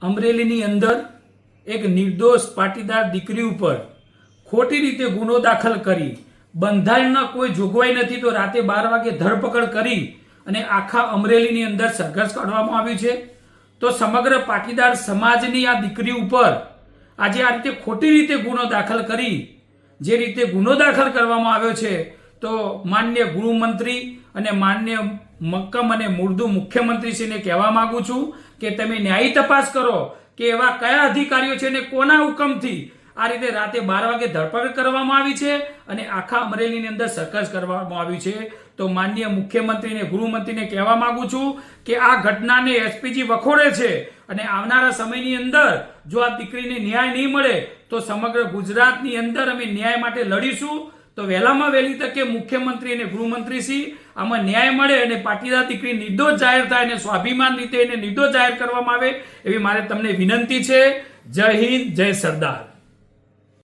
અમરેલીની અંદર એક નિર્દોષ પાટીદાર દીકરી ઉપર ખોટી રીતે ગુનો દાખલ કરી બંધારણના કોઈ જોગવાઈ નથી તો રાતે 12 વાગે ધરપકડ કરી અને આખા અમરેલીની અંદર સરઘસ કાઢવામાં આવ્યું છે। તો સમગ્ર પાટીદાર સમાજની આ દીકરી ઉપર આજે આ રીતે ખોટી રીતે ગુનો દાખલ કરી જે રીતે ગુનો દાખલ કરવામાં આવ્યો છે તો માનનીય ગૃહમંત્રી અને માનનીય મક્કમ અને મુર્દુ મુખ્યમંત્રીશ્રીને કહેવા માંગુ છું કે તમે ન્યાયી તપાસ કરો કે એવા કયા અધિકારીઓ છે અને કોના હુકમથી આ રીતે રાતે 12 વાગે ધરપકડ કરવામાં આવી છે અને આખા અમરેલીની અંદર સરઘસ કરવામાં આવ્યું છે। તો માનનીય મુખ્યમંત્રી અને ગૃહમંત્રીને કહેવા માંગુ છું કે આ ઘટનાને એસપીજી વખોડે છે અને આવનારા સમયની અંદર જો આ દીકરીને ન્યાય નહીં મળે તો સમગ્ર ગુજરાતની અંદર અમે ન્યાય માટે લડીશું। તો વહેલામાં વહેલી તકે મુખ્યમંત્રી અને ગૃહમંત્રીશ્રી આમાં ન્યાય મળે અને પાટીદાર દીકરી નિર્દોષ જાહેર થાય અને સ્વાભિમાન રીતે એને નિર્દોષ જાહેર કરવામાં આવે એવી મારે તમને વિનંતી છે। જય હિન્દ, જય સરદાર।